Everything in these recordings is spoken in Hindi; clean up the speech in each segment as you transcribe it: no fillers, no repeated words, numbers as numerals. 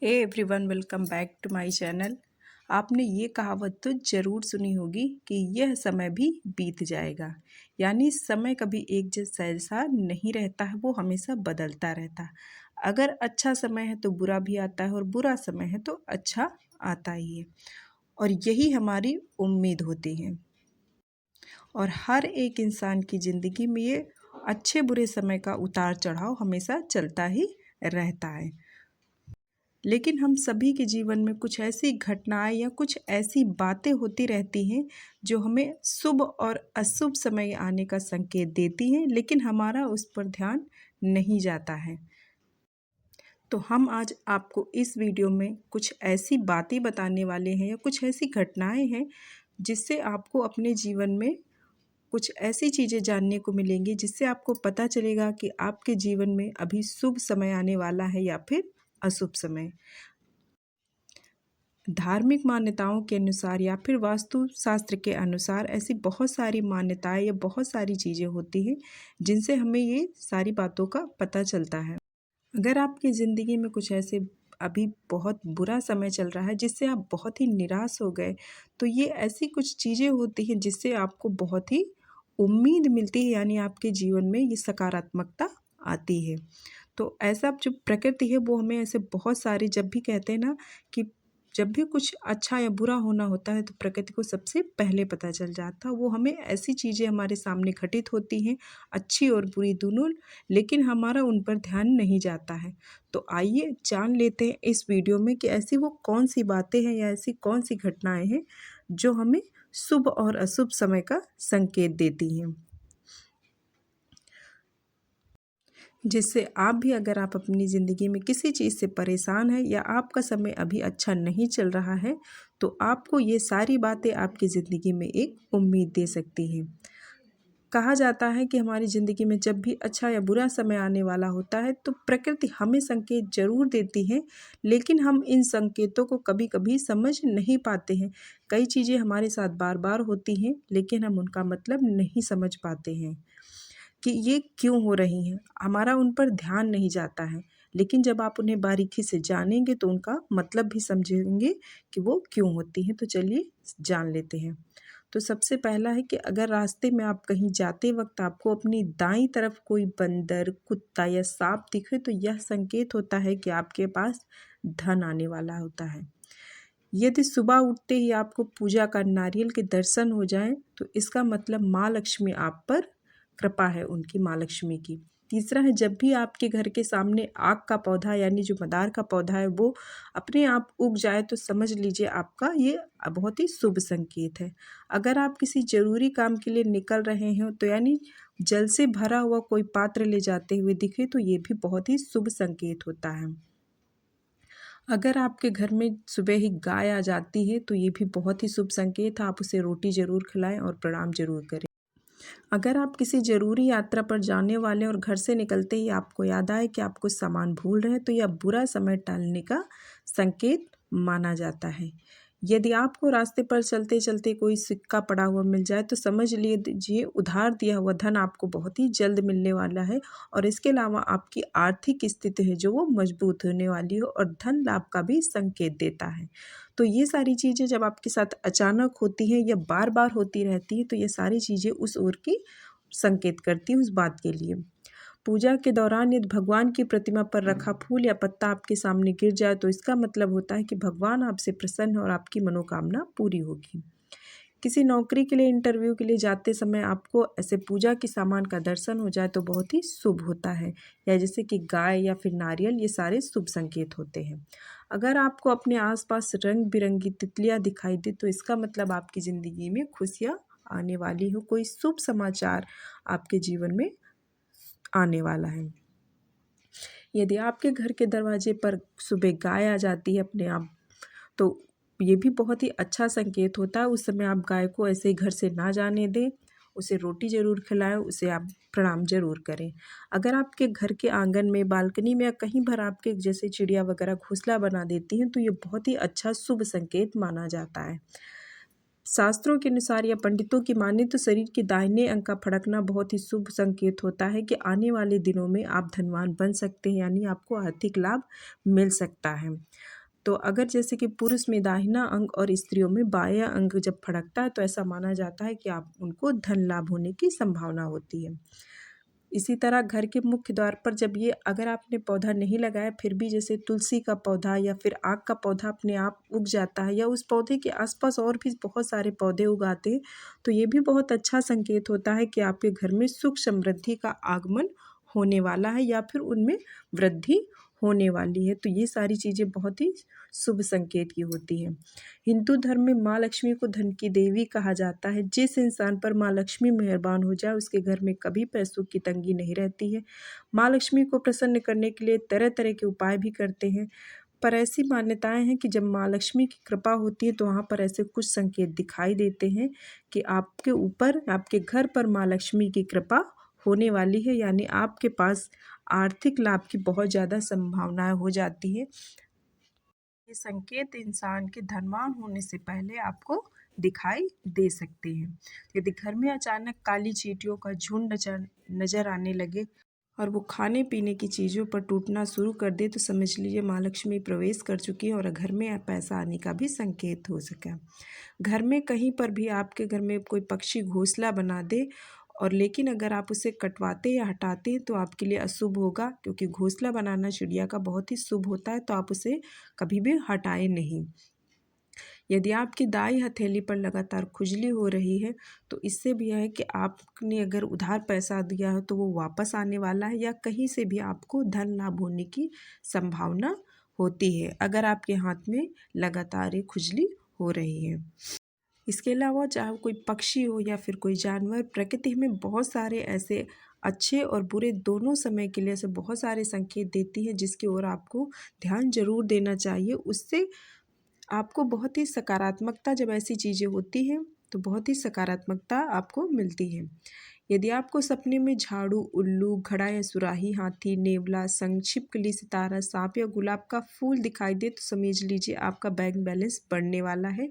Hey everyone, welcome back to my channel. आपने ये कहावत तो ज़रूर सुनी होगी कि यह समय भी बीत जाएगा। यानी समय कभी एक जैसा नहीं रहता है, वो हमेशा बदलता रहता है। अगर अच्छा समय है तो बुरा भी आता है और बुरा समय है तो अच्छा आता ही है। और यही हमारी उम्मीद होती है। और हर एक इंसान की ज़िंदगी में ये अच्छे बुरे समय का उतार चढ़ाव हमेशा चलता ही रहता है। लेकिन हम सभी के जीवन में कुछ ऐसी घटनाएं या कुछ ऐसी बातें होती रहती हैं जो हमें शुभ और अशुभ समय आने का संकेत देती हैं, लेकिन हमारा उस पर ध्यान नहीं जाता है। तो हम आज आपको इस वीडियो में कुछ ऐसी बातें बताने वाले हैं या कुछ ऐसी घटनाएं हैं जिससे आपको अपने जीवन में कुछ ऐसी चीज़ें जानने को मिलेंगी जिससे आपको पता चलेगा कि आपके जीवन में अभी शुभ समय आने वाला है या फिर अशुभ समय। धार्मिक मान्यताओं के अनुसार या फिर वास्तु शास्त्र के अनुसार ऐसी बहुत सारी मान्यताएं या बहुत सारी चीज़ें होती हैं जिनसे हमें ये सारी बातों का पता चलता है। अगर आपकी ज़िंदगी में कुछ ऐसे अभी बहुत बुरा समय चल रहा है जिससे आप बहुत ही निराश हो गए, तो ये ऐसी कुछ चीज़ें होती हैं जिससे आपको बहुत ही उम्मीद मिलती है, यानी आपके जीवन में ये सकारात्मकता आती है। तो ऐसा जो प्रकृति है वो हमें ऐसे बहुत सारे, जब भी कहते हैं ना कि जब भी कुछ अच्छा या बुरा होना होता है तो प्रकृति को सबसे पहले पता चल जाता है। वो हमें ऐसी चीज़ें हमारे सामने घटित होती हैं, अच्छी और बुरी दोनों, लेकिन हमारा उन पर ध्यान नहीं जाता है। तो आइए जान लेते हैं इस वीडियो में कि ऐसी वो कौन सी बातें हैं या ऐसी कौन सी घटनाएं हैं जो हमें शुभ और अशुभ समय का संकेत देती हैं, जिससे आप भी, अगर आप अपनी ज़िंदगी में किसी चीज़ से परेशान हैं या आपका समय अभी अच्छा नहीं चल रहा है, तो आपको ये सारी बातें आपकी ज़िंदगी में एक उम्मीद दे सकती हैं। कहा जाता है कि हमारी ज़िंदगी में जब भी अच्छा या बुरा समय आने वाला होता है तो प्रकृति हमें संकेत ज़रूर देती है, लेकिन हम इन संकेतों को कभी कभी समझ नहीं पाते हैं। कई चीज़ें हमारे साथ बार बार होती हैं लेकिन हम उनका मतलब नहीं समझ पाते हैं कि ये क्यों हो रही हैं, हमारा उन पर ध्यान नहीं जाता है। लेकिन जब आप उन्हें बारीकी से जानेंगे तो उनका मतलब भी समझेंगे कि वो क्यों होती हैं। तो चलिए जान लेते हैं। तो सबसे पहला है कि अगर रास्ते में आप कहीं जाते वक्त आपको अपनी दाईं तरफ कोई बंदर, कुत्ता या सांप दिखे तो यह संकेत होता है कि आपके पास धन आने वाला होता है। यदि सुबह उठते ही आपको पूजा का नारियल के दर्शन हो जाएं तो इसका मतलब माँ लक्ष्मी आप पर कृपा है, उनकी माँ लक्ष्मी की। तीसरा है, जब भी आपके घर के सामने आक का पौधा यानी जो मदार का पौधा है वो अपने आप उग जाए तो समझ लीजिए आपका ये बहुत ही शुभ संकेत है। अगर आप किसी ज़रूरी काम के लिए निकल रहे हैं तो यानी जल से भरा हुआ कोई पात्र ले जाते हुए दिखे तो ये भी बहुत ही शुभ संकेत होता है। अगर आपके घर में सुबह ही गाय आ जाती है तो ये भी बहुत ही शुभ संकेत है, आप उसे रोटी ज़रूर खिलाएं और प्रणाम ज़रूर करें। अगर आप किसी ज़रूरी यात्रा पर जाने वाले और घर से निकलते ही आपको याद आए कि आप कुछ सामान भूल रहे हैं तो यह बुरा समय टालने का संकेत माना जाता है। यदि आपको रास्ते पर चलते चलते कोई सिक्का पड़ा हुआ मिल जाए तो समझ लीजिए उधार दिया हुआ धन आपको बहुत ही जल्द मिलने वाला है, और इसके अलावा आपकी आर्थिक स्थिति है जो वो मजबूत होने वाली हो और धन लाभ का भी संकेत देता है। तो ये सारी चीज़ें जब आपके साथ अचानक होती हैं या बार बार होती रहती हैं तो ये सारी चीज़ें उस ओर की संकेत करती हैं, उस बात के लिए। पूजा के दौरान यदि भगवान की प्रतिमा पर रखा फूल या पत्ता आपके सामने गिर जाए तो इसका मतलब होता है कि भगवान आपसे प्रसन्न और आपकी मनोकामना पूरी होगी। किसी नौकरी के लिए, इंटरव्यू के लिए जाते समय आपको ऐसे पूजा के सामान का दर्शन हो जाए तो बहुत ही शुभ होता है, या जैसे कि गाय या फिर नारियल, ये सारे शुभ संकेत होते हैं। अगर आपको अपने आसपास रंग बिरंगी तितलियां दिखाई दे तो इसका मतलब आपकी ज़िंदगी में खुशियाँ आने वाली हो, कोई शुभ समाचार आपके जीवन में आने वाला है। यदि आपके घर के दरवाजे पर सुबह गाय आ जाती है अपने आप, तो ये भी बहुत ही अच्छा संकेत होता है। उस समय आप गाय को ऐसे ही घर से ना जाने दें, उसे रोटी ज़रूर खिलाएं, उसे आप प्रणाम ज़रूर करें। अगर आपके घर के आंगन में, बालकनी में या कहीं पर आपके जैसे चिड़िया वगैरह घोंसला बना देती हैं तो ये बहुत ही अच्छा शुभ संकेत माना जाता है। शास्त्रों के अनुसार या पंडितों की माने तो शरीर के दाहिने अंग का फड़कना बहुत ही शुभ संकेत होता है कि आने वाले दिनों में आप धनवान बन सकते हैं, यानी आपको आर्थिक लाभ मिल सकता है। तो अगर जैसे कि पुरुष में दाहिना अंग और स्त्रियों में बायां अंग जब फड़कता है तो ऐसा माना जाता है कि आप उनको धन लाभ होने की संभावना होती है। इसी तरह घर के मुख्य द्वार पर जब ये अगर आपने पौधा नहीं लगाया फिर भी जैसे तुलसी का पौधा या फिर आक का पौधा अपने आप उग जाता है या उस पौधे के आसपास और भी बहुत सारे पौधे उगाते हैं, तो ये भी बहुत अच्छा संकेत होता है कि आपके घर में सुख समृद्धि का आगमन होने वाला है या फिर उनमें वृद्धि होने वाली है। तो ये सारी चीज़ें बहुत ही शुभ संकेत की होती हैं। हिंदू धर्म में माँ लक्ष्मी को धन की देवी कहा जाता है। जिस इंसान पर माँ लक्ष्मी मेहरबान हो जाए उसके घर में कभी पैसों की तंगी नहीं रहती है। माँ लक्ष्मी को प्रसन्न करने के लिए तरह तरह के उपाय भी करते हैं, पर ऐसी मान्यताएं हैं कि जब माँ लक्ष्मी की कृपा होती है तो वहाँ पर ऐसे कुछ संकेत दिखाई देते हैं कि आपके ऊपर आपके घर पर माँ लक्ष्मी की कृपा होने वाली है, यानी आपके पास आर्थिक लाभ की बहुत ज़्यादा संभावनाएं हो जाती है। ये संकेत इंसान के धनवान होने से पहले आपको दिखाई दे सकते हैं। यदि घर में अचानक काली चींटियों का झुंड नजर आने लगे और वो खाने पीने की चीज़ों पर टूटना शुरू कर दे तो समझ लीजिए माँ लक्ष्मी प्रवेश कर चुकी है और घर में पैसा आने का भी संकेत हो सका। घर में कहीं पर भी आपके घर में कोई पक्षी घोंसला बना दे और लेकिन अगर आप उसे कटवाते या हटाते हैं तो आपके लिए अशुभ होगा, क्योंकि घोंसला बनाना चिड़िया का बहुत ही शुभ होता है, तो आप उसे कभी भी हटाएं नहीं। यदि आपकी दाई हथेली पर लगातार खुजली हो रही है तो इससे भी यह है कि आपने अगर उधार पैसा दिया है तो वो वापस आने वाला है या कहीं से भी आपको धन लाभ होने की संभावना होती है अगर आपके हाथ में लगातार ये खुजली हो रही है। इसके अलावा चाहे कोई पक्षी हो या फिर कोई जानवर, प्रकृति में बहुत सारे ऐसे अच्छे और बुरे दोनों समय के लिए ऐसे बहुत सारे संकेत देती है जिसकी ओर आपको ध्यान जरूर देना चाहिए। उससे आपको बहुत ही सकारात्मकता, जब ऐसी चीज़ें होती हैं तो बहुत ही सकारात्मकता आपको मिलती है। यदि आपको सपने में झाड़ू, उल्लू, घड़ा या सुराही, हाथी, नेवला, शंख, छिपकली, सितारा, सांप या गुलाब का फूल दिखाई दे तो समझ लीजिए आपका बैंक बैलेंस बढ़ने वाला है।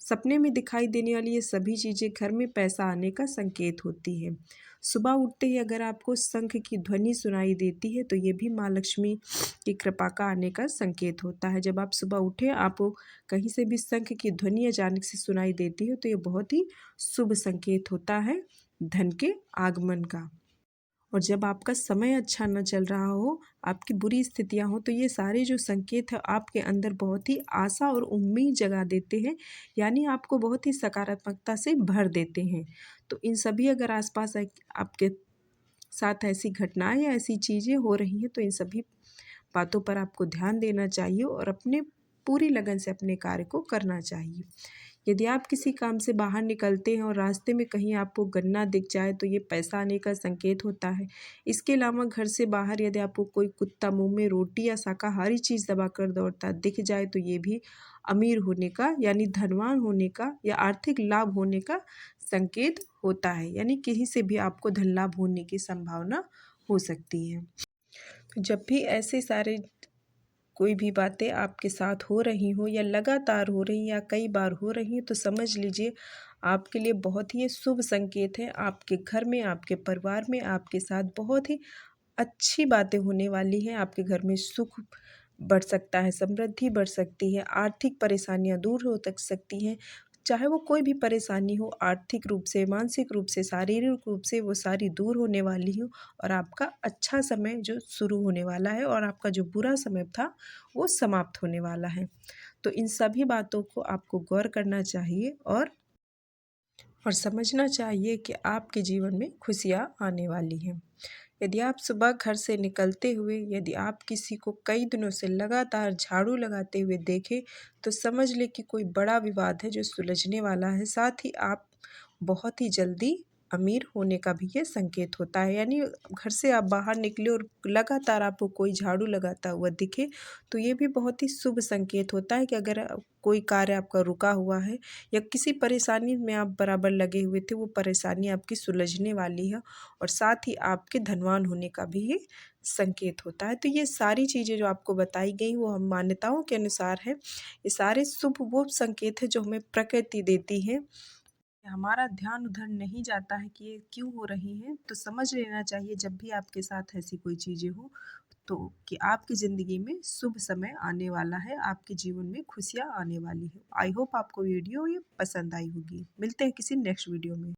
सपने में दिखाई देने वाली ये सभी चीज़ें घर में पैसा आने का संकेत होती है। सुबह उठते ही अगर आपको शंख की ध्वनि सुनाई देती है तो ये भी माँ लक्ष्मी की कृपा का आने का संकेत होता है। जब आप सुबह उठे आपको कहीं से भी शंख की ध्वनि अचानक से सुनाई देती है तो ये बहुत ही शुभ संकेत होता है धन के आगमन का। और जब आपका समय अच्छा न चल रहा हो, आपकी बुरी स्थितियां हो, तो ये सारे जो संकेत हैं आपके अंदर बहुत ही आशा और उम्मीद जगा देते हैं, यानी आपको बहुत ही सकारात्मकता से भर देते हैं। तो इन सभी अगर आसपास आपके साथ ऐसी घटनाएं या ऐसी चीज़ें हो रही हैं तो इन सभी बातों पर आपको ध्यान देना चाहिए और अपने पूरी लगन से अपने कार्य को करना चाहिए। यदि आप किसी काम से बाहर निकलते हैं और रास्ते में कहीं आपको गन्ना दिख जाए तो ये पैसा आने का संकेत होता है। इसके अलावा घर से बाहर यदि आपको कोई कुत्ता मुंह में रोटी या शाकाहारी चीज़ दबाकर दौड़ता दिख जाए तो ये भी अमीर होने का, यानी धनवान होने का या आर्थिक लाभ होने का संकेत होता है, यानी कहीं से भी आपको धन लाभ होने की संभावना हो सकती है। तो जब भी ऐसे सारे कोई भी बातें आपके साथ हो रही हो या लगातार हो रही या कई बार हो रही हैं तो समझ लीजिए आपके लिए बहुत ही ये शुभ संकेत है। आपके घर में, आपके परिवार में, आपके साथ बहुत ही अच्छी बातें होने वाली हैं। आपके घर में सुख बढ़ सकता है, समृद्धि बढ़ सकती है, आर्थिक परेशानियां दूर हो तक सकती हैं। चाहे वो कोई भी परेशानी हो, आर्थिक रूप से, मानसिक रूप से, शारीरिक रूप से, वो सारी दूर होने वाली हो और आपका अच्छा समय जो शुरू होने वाला है और आपका जो बुरा समय था वो समाप्त होने वाला है। तो इन सभी बातों को आपको गौर करना चाहिए और समझना चाहिए कि आपके जीवन में खुशियाँ आने वाली हैं। यदि आप सुबह घर से निकलते हुए यदि आप किसी को कई दिनों से लगातार झाड़ू लगाते हुए देखें तो समझ लें कि कोई बड़ा विवाद है जो सुलझने वाला है। साथ ही आप बहुत ही जल्दी अमीर होने का भी ये संकेत होता है। यानी घर से आप बाहर निकले और लगातार आपको कोई झाड़ू लगाता हुआ दिखे तो ये भी बहुत ही शुभ संकेत होता है कि अगर कोई कार्य आपका रुका हुआ है या किसी परेशानी में आप बराबर लगे हुए थे, वो परेशानी आपकी सुलझने वाली है और साथ ही आपके धनवान होने का भी ये संकेत होता है। तो ये सारी चीज़ें जो आपको बताई गई वो हम मान्यताओं के अनुसार है। ये सारे शुभ वो संकेत है जो हमें प्रकृति देती है। हमारा ध्यान उधर नहीं जाता है कि ये क्यों हो रही हैं, तो समझ लेना चाहिए जब भी आपके साथ ऐसी कोई चीज़ें हो तो कि आपकी ज़िंदगी में शुभ समय आने वाला है, आपके जीवन में खुशियाँ आने वाली है। आई होप आपको वीडियो ये पसंद आई होगी। मिलते हैं किसी नेक्स्ट वीडियो में।